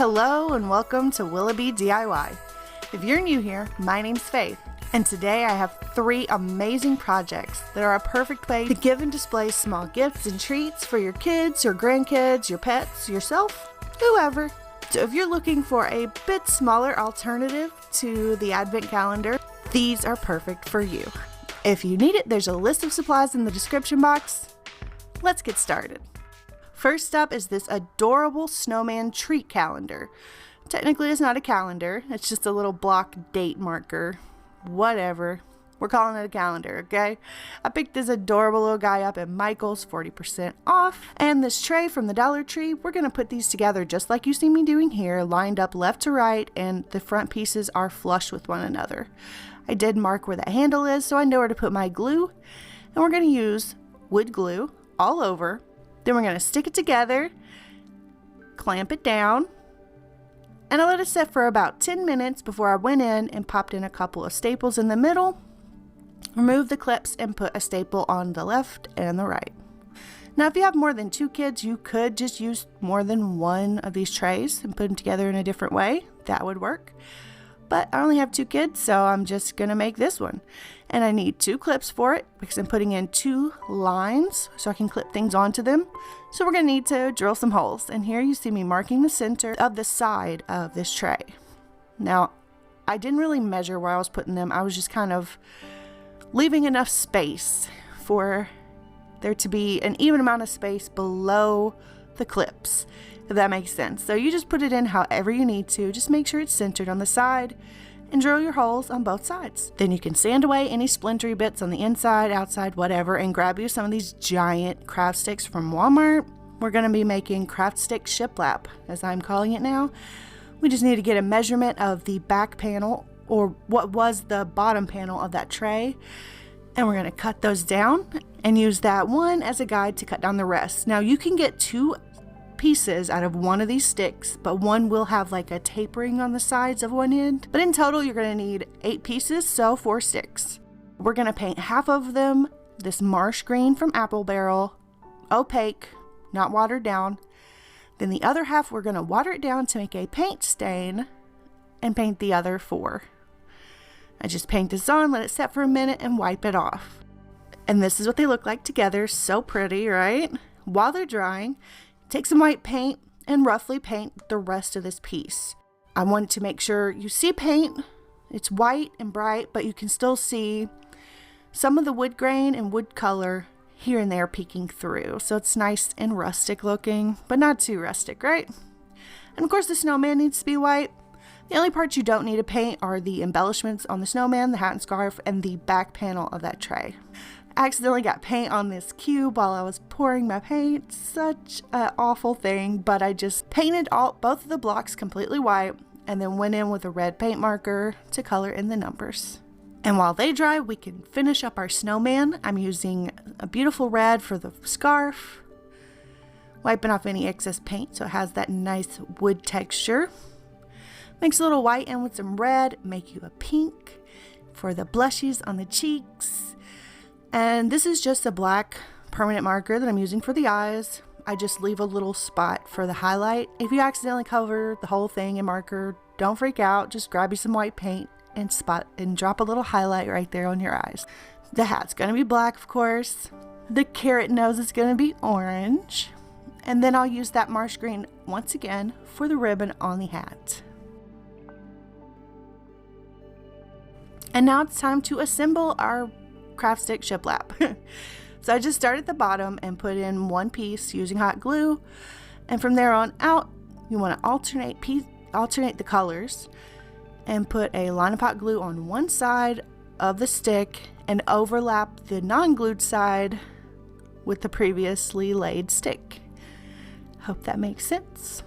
Hello and welcome to Willoughby DIY. If you're new here, my name's Faith, and today I have 3 amazing projects that are a perfect way to give and display small gifts and treats for your kids, your grandkids, your pets, yourself, whoever. So if you're looking for a bit smaller alternative to the advent calendar, these are perfect for you. If you need it, there's a list of supplies in the description box. Let's get started. First up is this adorable snowman treat calendar. Technically it's not a calendar, it's just a little block date marker. Whatever, we're calling it a calendar, okay? I picked this adorable little guy up at Michael's, 40% off. And this tray from the Dollar Tree, we're gonna put these together just like you see me doing here, lined up left to right, and the front pieces are flush with one another. I did mark where that handle is, so I know where to put my glue. And we're gonna use wood glue all over. Then we're going to stick it together, clamp it down, and I let it set for about 10 minutes before I went in and popped in a couple of staples in the middle, remove the clips, and put a staple on the left and the right. Now, if you have more than 2 kids, you could just use more than one of these trays and put them together in a different way. That would work. But I only have 2 kids, so I'm just going to make this one. And I need 2 clips for it because I'm putting in 2 lines so I can clip things onto them. So we're going to need to drill some holes. And here you see me marking the center of the side of this tray. Now, I didn't really measure where I was putting them. I was just kind of leaving enough space for there to be an even amount of space below the clips, if that makes sense. So you just put it in however you need to. Just make sure it's centered on the side and drill your holes on both sides. Then you can sand away any splintery bits on the inside, outside, whatever, and grab you some of these giant craft sticks from Walmart. We're going to be making craft stick shiplap, as I'm calling it now. We just need to get a measurement of the back panel, or what was the bottom panel of that tray, and we're going to cut those down and use that one as a guide to cut down the rest. Now you can get 2 pieces out of one of these sticks, but one will have like a tapering on the sides of one end. But in total, you're going to need 8 pieces, so 4 sticks. We're going to paint half of them this marsh green from Apple Barrel, opaque, not watered down. Then the other half, we're going to water it down to make a paint stain and paint the other 4. I just paint this on, let it set for a minute, and wipe it off. And this is what they look like together. So pretty, right? While they're drying, take some white paint and roughly paint the rest of this piece. I want to make sure you see paint. It's white and bright, but you can still see some of the wood grain and wood color here and there peeking through. So it's nice and rustic looking, but not too rustic, right? And of course the snowman needs to be white. The only parts you don't need to paint are the embellishments on the snowman, the hat and scarf, and the back panel of that tray. I accidentally got paint on this cube while I was pouring my paint. Such an awful thing, but I just painted both of the blocks completely white and then went in with a red paint marker to color in the numbers. And while they dry, we can finish up our snowman. I'm using a beautiful red for the scarf, wiping off any excess paint so it has that nice wood texture. Mix a little white in with some red, make you a pink for the blushes on the cheeks. And this is just a black permanent marker that I'm using for the eyes. I just leave a little spot for the highlight. If you accidentally cover the whole thing in marker, don't freak out. Just grab you some white paint and drop a little highlight right there on your eyes. The hat's gonna be black, of course. The carrot nose is gonna be orange. And then I'll use that marsh green once again for the ribbon on the hat. And now it's time to assemble our craft stick shiplap. So I just started at the bottom and put in 1 piece using hot glue, and from there on out you want to alternate the colors and put a line of hot glue on one side of the stick and overlap the non-glued side with the previously laid stick. Hope that makes sense.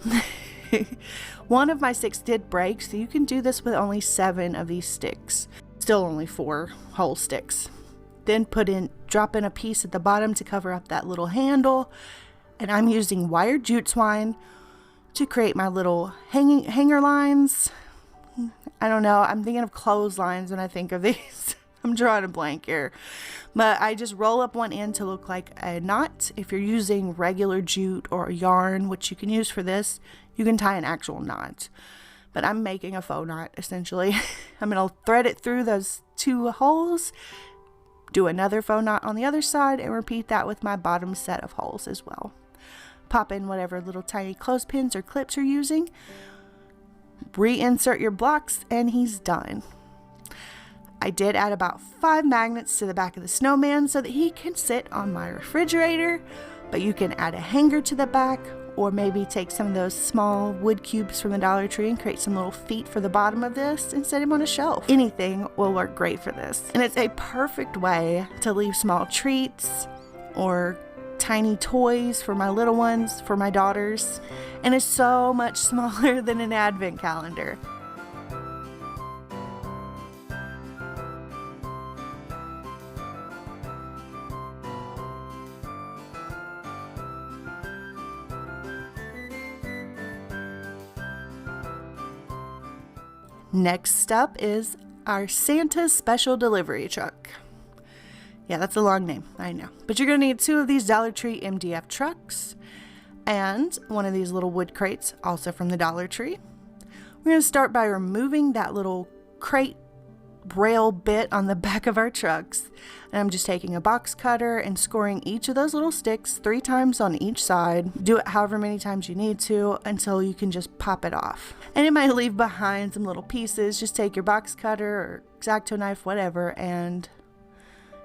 One of my sticks did break, so you can do this with only 7 of these sticks. Still only 4 whole sticks. Then drop in a piece at the bottom to cover up that little handle. And I'm using wired jute twine to create my little hanger lines. I don't know, I'm thinking of clotheslines when I think of these. I'm drawing a blank here. But I just roll up one end to look like a knot. If you're using regular jute or yarn, which you can use for this, you can tie an actual knot. But I'm making a faux knot, essentially. I'm going to thread it through those 2 holes, do another faux knot on the other side, and repeat that with my bottom set of holes as well. Pop in whatever little tiny clothespins or clips you're using, reinsert your blocks, and he's done. I did add about 5 magnets to the back of the snowman so that he can sit on my refrigerator, but you can add a hanger to the back, or maybe take some of those small wood cubes from the Dollar Tree and create some little feet for the bottom of this and set him on a shelf. Anything will work great for this. And it's a perfect way to leave small treats or tiny toys for my little ones, for my daughters, and it's so much smaller than an advent calendar. Next up is our Santa Special Delivery Truck. Yeah, that's a long name, I know. But you're going to need 2 of these Dollar Tree MDF trucks and one of these little wood crates, also from the Dollar Tree. We're going to start by removing that little crate rail bit on the back of our trucks. And I'm just taking a box cutter and scoring each of those little sticks 3 times on each side. Do it however many times you need to until you can just pop it off. And it might leave behind some little pieces. Just take your box cutter or X-Acto knife, whatever, and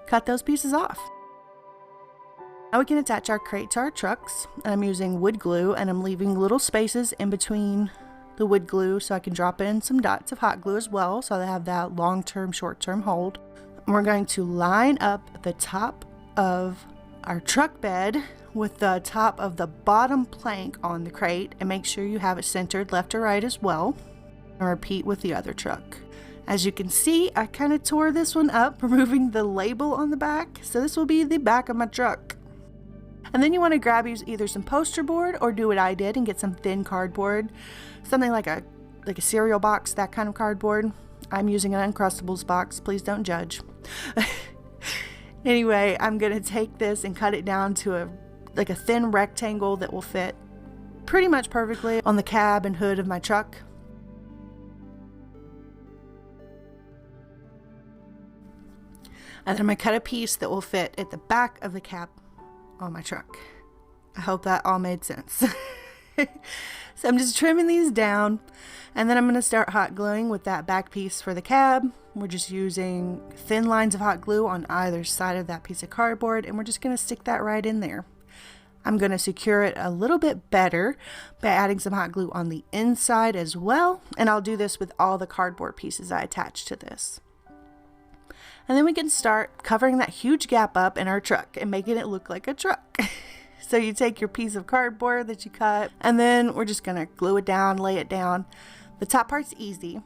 cut those pieces off. Now we can attach our crate to our trucks. I'm using wood glue, and I'm leaving little spaces in between the wood glue so I can drop in some dots of hot glue as well, so they have that long-term, short-term hold. And we're going to line up the top of our truck bed with the top of the bottom plank on the crate, and make sure you have it centered left to right as well. And repeat with the other truck. As you can see, I kind of tore this one up, removing the label on the back, so this will be the back of my truck. And then you want to grab either some poster board or do what I did and get some thin cardboard, something like a cereal box, that kind of cardboard. I'm using an Uncrustables box, please don't judge. Anyway, I'm going to take this and cut it down to a thin rectangle that will fit pretty much perfectly on the cab and hood of my truck. And then I'm going to cut a piece that will fit at the back of the cab on my truck. I hope that all made sense. So I'm just trimming these down, and then I'm going to start hot gluing with that back piece for the cab. We're just using thin lines of hot glue on either side of that piece of cardboard, and we're just going to stick that right in there. I'm going to secure it a little bit better by adding some hot glue on the inside as well, and I'll do this with all the cardboard pieces I attach to this. And then we can start covering that huge gap up in our truck and making it look like a truck. So you take your piece of cardboard that you cut, and then we're just going to glue it down, lay it down. The top part's easy,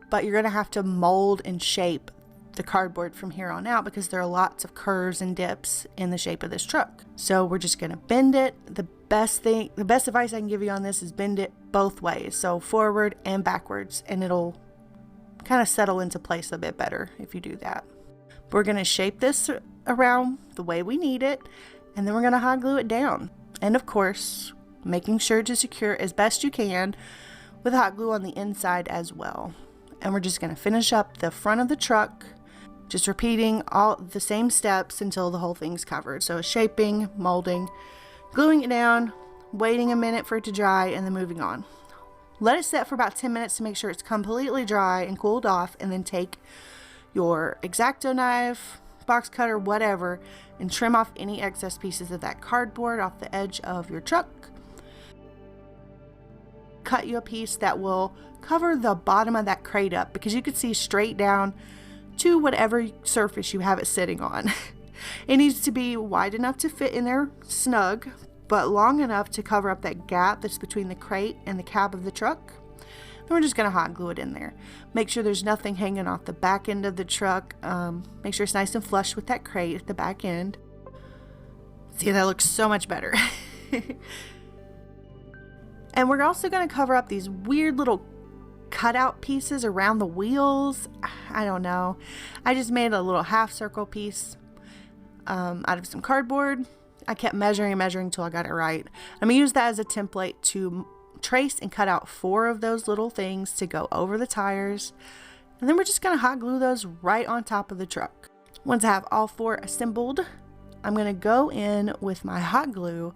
but you're going to have to mold and shape the cardboard from here on out because there are lots of curves and dips in the shape of this truck. So we're just going to bend it. The best advice I can give you on this is bend it both ways, so forward and backwards, and it'll kind of settle into place a bit better if you do that. We're going to shape this around the way we need it, and then we're going to hot glue it down. And of course, making sure to secure as best you can with hot glue on the inside as well. And we're just going to finish up the front of the truck, just repeating all the same steps until the whole thing's covered. So shaping, molding, gluing it down, waiting a minute for it to dry, and then moving on. Let it set for about 10 minutes to make sure it's completely dry and cooled off, and then take your X-Acto knife, box cutter, whatever, and trim off any excess pieces of that cardboard off the edge of your truck. Cut you a piece that will cover the bottom of that crate up, because you can see straight down to whatever surface you have it sitting on. It needs to be wide enough to fit in there snug, but long enough to cover up that gap that's between the crate and the cab of the truck. Then we're just going to hot glue it in there. Make sure there's nothing hanging off the back end of the truck. Make sure it's nice and flush with that crate at the back end. See, that looks so much better. And we're also going to cover up these weird little cutout pieces around the wheels. I don't know. I just made a little half circle piece out of some cardboard. I kept measuring until I got it right. I'm going to use that as a template to trace and cut out 4 of those little things to go over the tires. And then we're just gonna hot glue those right on top of the truck. Once I have all 4 assembled, I'm gonna go in with my hot glue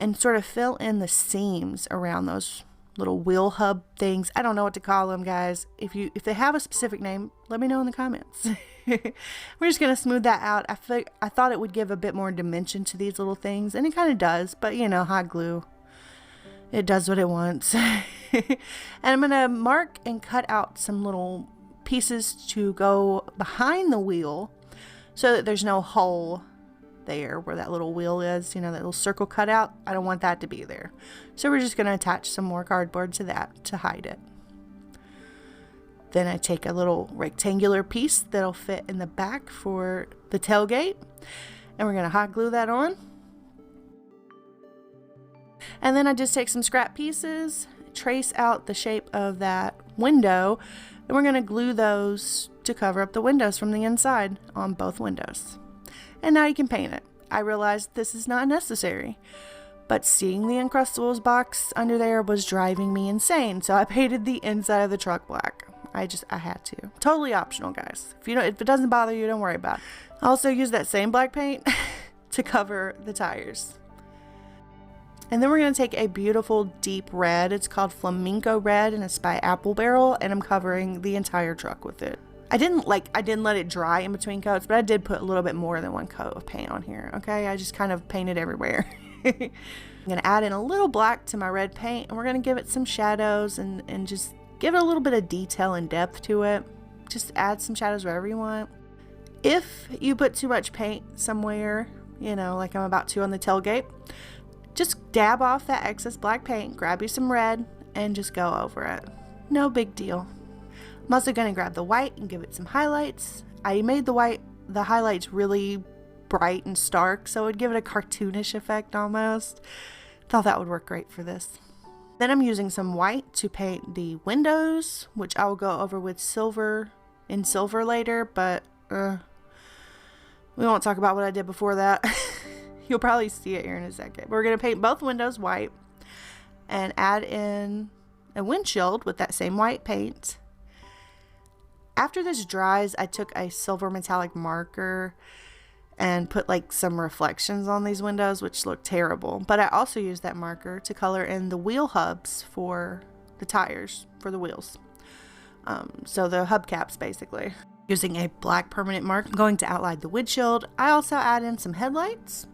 and sort of fill in the seams around those little wheel hub things. I don't know what to call them, guys. If they have a specific name, let me know in the comments. We're just gonna smooth that out. I thought it would give a bit more dimension to these little things, and it kind of does, but you know, hot glue, it does what it wants. And I'm gonna mark and cut out some little pieces to go behind the wheel so that there's no hole there where that little wheel is, you know, that little circle cut out. I don't want that to be there. So we're just going to attach some more cardboard to that to hide it. Then I take a little rectangular piece that'll fit in the back for the tailgate, and we're going to hot glue that on. And then I just take some scrap pieces, trace out the shape of that window, and we're going to glue those to cover up the windows from the inside on both windows. And now you can paint it. I realized this is not necessary, but seeing the Uncrustables box under there was driving me insane, so I painted the inside of the truck black. I had to. Totally optional, guys. If it doesn't bother you, don't worry about it. I also use that same black paint to cover the tires. And then we're going to take a beautiful deep red. It's called Flamenco Red, and it's by Apple Barrel, and I'm covering the entire truck with it. I didn't let it dry in between coats, but I did put a little bit more than 1 coat of paint on here. Okay, I just kind of painted everywhere. I'm going to add in a little black to my red paint, and we're going to give it some shadows and just give it a little bit of detail and depth to it. Just add some shadows wherever you want. If you put too much paint somewhere, you know, like I'm about to on the tailgate, just dab off that excess black paint, grab you some red, and just go over it. No big deal. I'm also going to grab the white and give it some highlights. I made the highlights really bright and stark, so it would give it a cartoonish effect almost. Thought that would work great for this. Then I'm using some white to paint the windows, which I will go over with silver later, but we won't talk about what I did before that. You'll probably see it here in a second. But we're going to paint both windows white and add in a windshield with that same white paint. After this dries, I took a silver metallic marker and put like some reflections on these windows, which look terrible. But I also used that marker to color in the wheel hubs for the tires for the wheels. So the hubcaps basically. Using a black permanent mark, I'm going to outline the windshield. I also add in some headlights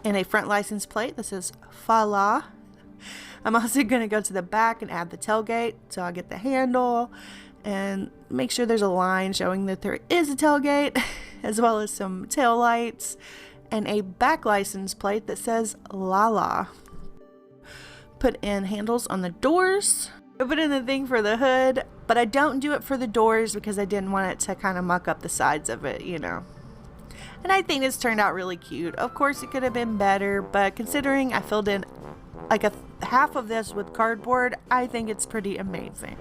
and a front license plate that says Fa La. I'm also going to go to the back and add the tailgate, so I'll get the handle and make sure there's a line showing that there is a tailgate, as well as some tail lights and a back license plate that says La La. Put in handles on the doors. I put in the thing for the hood, but I don't do it for the doors because I didn't want it to kind of muck up the sides of it, you know. And I think this turned out really cute. Of course, it could have been better, but considering I filled in like half of this with cardboard, I think it's pretty amazing.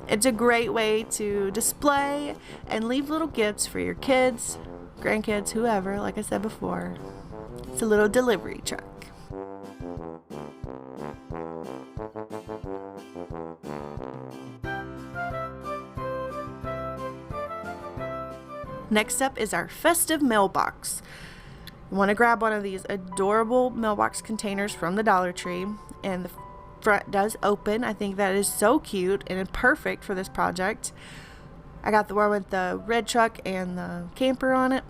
It's a great way to display and leave little gifts for your kids, grandkids, whoever, like I said before. It's a little delivery truck. Next up is our Festive Mail Box. You want to grab one of these adorable mailbox containers from the Dollar Tree, and the front does open. I think that is so cute and perfect for this project. I got the one with the red truck and the camper on it.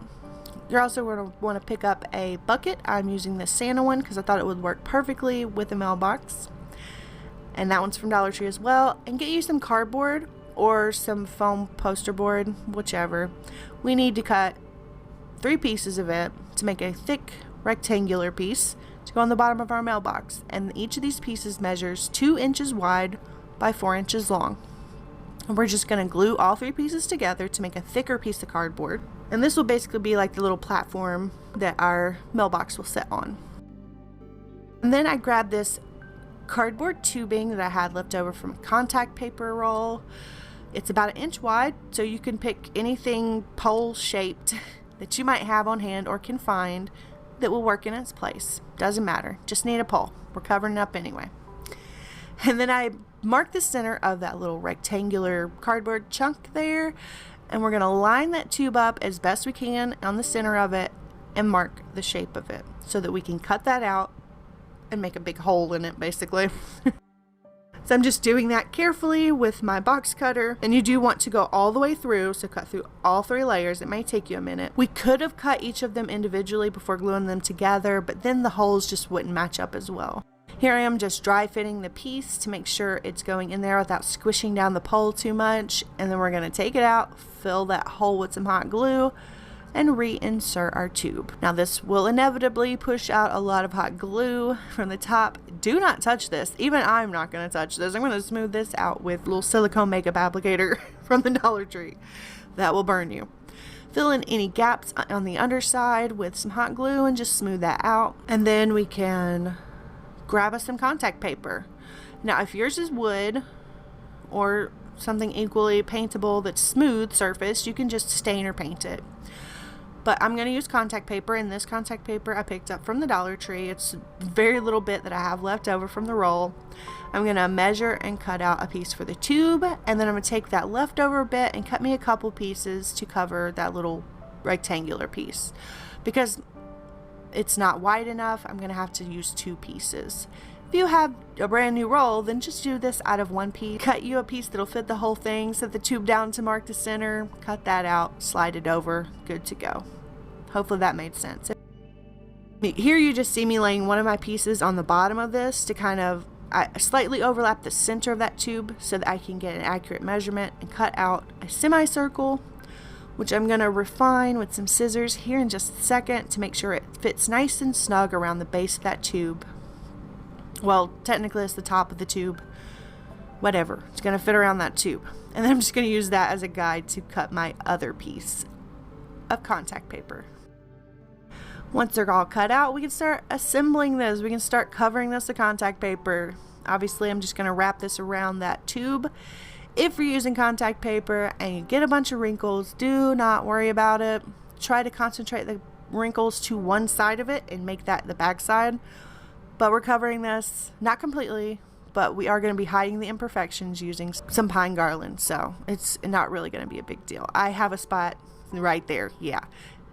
You're also going to want to pick up a bucket. I'm using the Santa one because I thought it would work perfectly with the mailbox. And that one's from Dollar Tree as well. And get you some cardboard or some foam poster board, whichever. We need to cut 3 pieces of it to make a thick rectangular piece to go on the bottom of our mailbox, and each of these pieces measures 2 inches wide by 4 inches long. And we're just going to glue all 3 pieces together to make a thicker piece of cardboard, and this will basically be like the little platform that our mailbox will sit on. And then I grabbed this cardboard tubing that I had left over from a contact paper roll. It's about 1 inch wide, so you can pick anything pole shaped that you might have on hand or can find that will work in its place. Doesn't matter, just need a pole. We're covering it up anyway. And then I mark the center of that little rectangular cardboard chunk there, and we're going to line that tube up as best we can on the center of it and mark the shape of it so that we can cut that out and make a big hole in it, basically. So I'm just doing that carefully with my box cutter, and you do want to go all the way through, so cut through all 3 layers. It may take you a minute. We could have cut each of them individually before gluing them together, but then the holes just wouldn't match up as well. Here I am just dry fitting the piece to make sure it's going in there without squishing down the pole too much, and then we're going to take it out, fill that hole with some hot glue, and reinsert our tube. Now this will inevitably push out a lot of hot glue from the top. Do not touch this. Even I'm not going to touch this. I'm going to smooth this out with a little silicone makeup applicator from the Dollar Tree. That will burn you. Fill in any gaps on the underside with some hot glue and just smooth that out. And then we can grab us some contact paper. Now if yours is wood or something equally paintable that's smooth surface, you can just stain or paint it. But I'm going to use contact paper, and this contact paper I picked up from the Dollar Tree. It's very little bit that I have left over from the roll. I'm going to measure and cut out a piece for the tube, and then I'm going to take that leftover bit and cut me a couple pieces to cover that little rectangular piece. Because it's not wide enough, I'm going to have to use 2 pieces. If you have a brand new roll, then just do this out of 1 piece. Cut you a piece that'll fit the whole thing, set the tube down to mark the center, cut that out, slide it over, good to go. Hopefully that made sense. Here you just see me laying one of my pieces on the bottom of this to kind of slightly overlap the center of that tube so that I can get an accurate measurement and cut out a semicircle, which I'm going to refine with some scissors here in just a second to make sure it fits nice and snug around the base of that tube. Well, technically it's the top of the tube. Whatever. It's going to fit around that tube. And then I'm just going to use that as a guide to cut my other piece of contact paper. Once they're all cut out, we can start assembling this. We can start covering this with contact paper. Obviously, I'm just going to wrap this around that tube. If you're using contact paper and you get a bunch of wrinkles, do not worry about it. Try to concentrate the wrinkles to one side of it and make that the back side. But we're covering this, not completely, but we are going to be hiding the imperfections using some pine garland, so it's not really going to be a big deal. I have a spot right there. Yeah,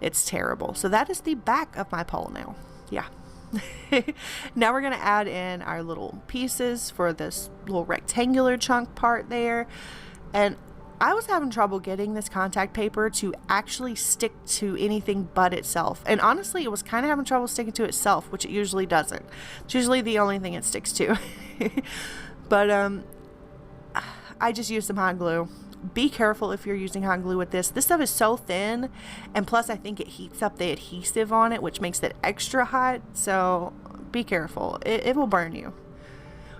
it's terrible. So that is the back of my pole now. Yeah. Now we're going to add in our little pieces for this little rectangular chunk part there. And I was having trouble getting this contact paper to actually stick to anything but itself. And honestly, it was kind of having trouble sticking to itself, which it usually doesn't. It's usually the only thing it sticks to. But I just used some hot glue. Be careful if you're using hot glue with this. This stuff is so thin, and plus I think it heats up the adhesive on it, which makes it extra hot. So be careful. It will burn you.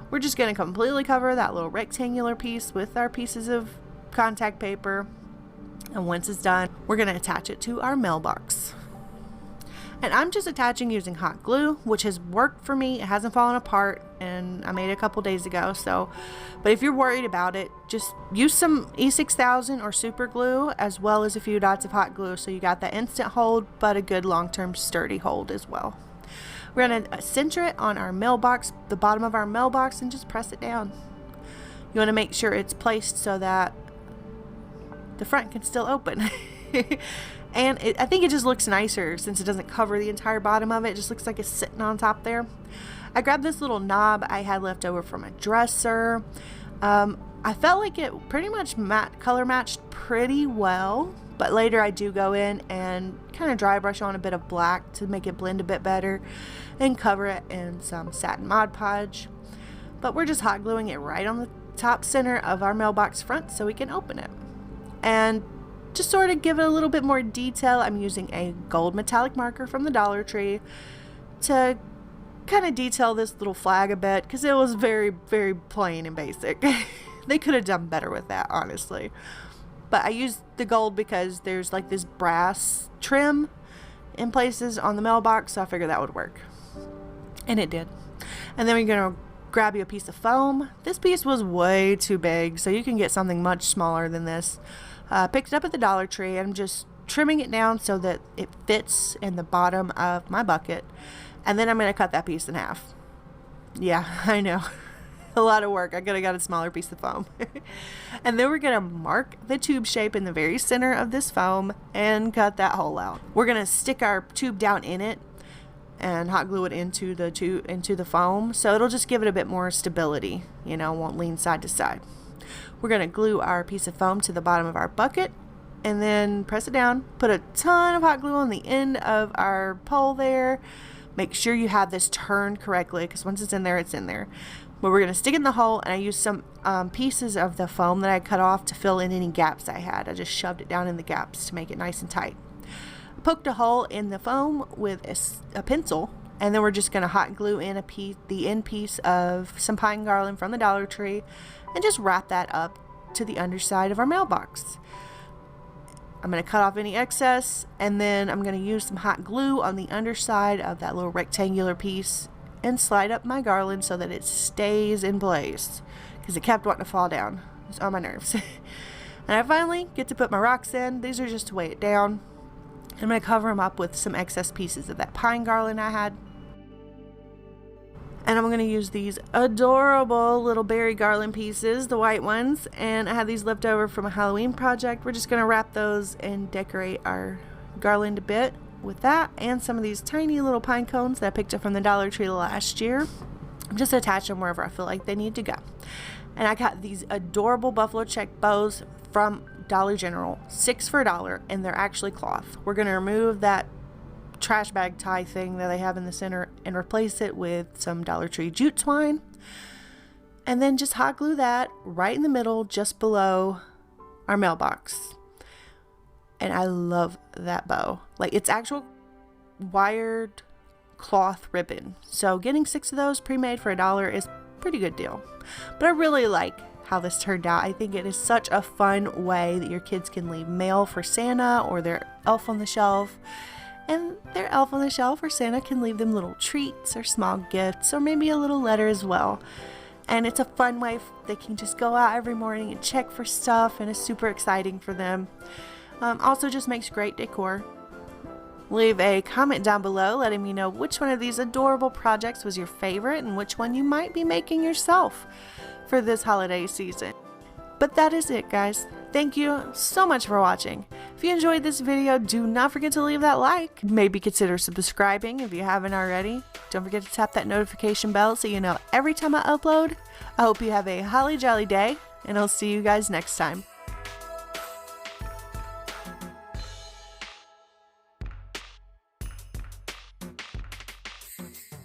We're just going to completely cover that little rectangular piece with our pieces of contact paper, and once it's done, we're going to attach it to our mailbox. And I'm just attaching using hot glue, which has worked for me. It hasn't fallen apart, and I made it a couple days ago. So, but if you're worried about it, just use some E6000 or super glue, as well as a few dots of hot glue, so you got that instant hold but a good long-term sturdy hold as well. We're going to center it on our mailbox, the bottom of our mailbox, and just press it down. You want to make sure it's placed so that the front can still open. And I think it just looks nicer since it doesn't cover the entire bottom of it. It just looks like it's sitting on top there. I grabbed this little knob I had left over from a dresser. I felt like it pretty much color matched pretty well, but later I do go in and kind of dry brush on a bit of black to make it blend a bit better and cover it in some satin Mod Podge. But we're just hot gluing it right on the top center of our mailbox front so we can open it. And just sort of give it a little bit more detail, I'm using a gold metallic marker from the Dollar Tree to kind of detail this little flag a bit, because it was very, very plain and basic. They could have done better with that, honestly. But I used the gold because there's like this brass trim in places on the mailbox, so I figured that would work. And it did. And then we're going to grab you a piece of foam. This piece was way too big, so you can get something much smaller than this. Picked it up at the Dollar Tree. I'm just trimming it down so that it fits in the bottom of my bucket. And then I'm going to cut that piece in half. Yeah, I know. a lot of work. I could have got a smaller piece of foam. And then we're going to mark the tube shape in the very center of this foam and cut that hole out. We're going to stick our tube down in it and hot glue it into the foam, so it'll just give it a bit more stability, you know, won't lean side to side. We're going to glue our piece of foam to the bottom of our bucket and then press it down. Put a ton of hot glue on the end of our pole there. Make sure you have this turned correctly, because once it's in there, it's in there. But we're going to stick it in the hole, and I used some pieces of the foam that I cut off to fill in any gaps I had. I just shoved it down in the gaps to make it nice and tight. Poked a hole in the foam with a pencil, and then we're just going to hot glue in the end piece of some pine garland from the Dollar Tree and just wrap that up to the underside of our mailbox. I'm going to cut off any excess, and then I'm going to use some hot glue on the underside of that little rectangular piece and slide up my garland so that it stays in place, because it kept wanting to fall down. It's on my nerves. And I finally get to put my rocks in. These are just to weigh it down. I'm going to cover them up with some excess pieces of that pine garland I had. And I'm going to use these adorable little berry garland pieces, the white ones. And I had these left over from a Halloween project. We're just going to wrap those and decorate our garland a bit with that. And some of these tiny little pine cones that I picked up from the Dollar Tree last year. I'm just attach them wherever I feel like they need to go. And I got these adorable buffalo check bows from Dollar General, 6 for $1, and they're actually cloth. We're going to remove that trash bag tie thing that they have in the center and replace it with some Dollar Tree jute twine, and then just hot glue that right in the middle just below our mailbox. And I love that bow. Like, it's actual wired cloth ribbon, so getting 6 of those pre-made for $1 is a pretty good deal. But I really like how this turned out. I think it is such a fun way that your kids can leave mail for Santa or their elf on the shelf. And their elf on the shelf or Santa can leave them little treats or small gifts or maybe a little letter as well. And it's a fun way they can just go out every morning and check for stuff, and it's super exciting for them. Also just makes great decor. Leave a comment down below letting me know which one of these adorable projects was your favorite and which one you might be making yourself for this holiday season. But that is it, guys. Thank you so much for watching. If you enjoyed this video, do not forget to leave that like. Maybe consider subscribing if you haven't already. Don't forget to tap that notification bell so you know every time I upload. I hope you have a holly jolly day, and I'll see you guys next time.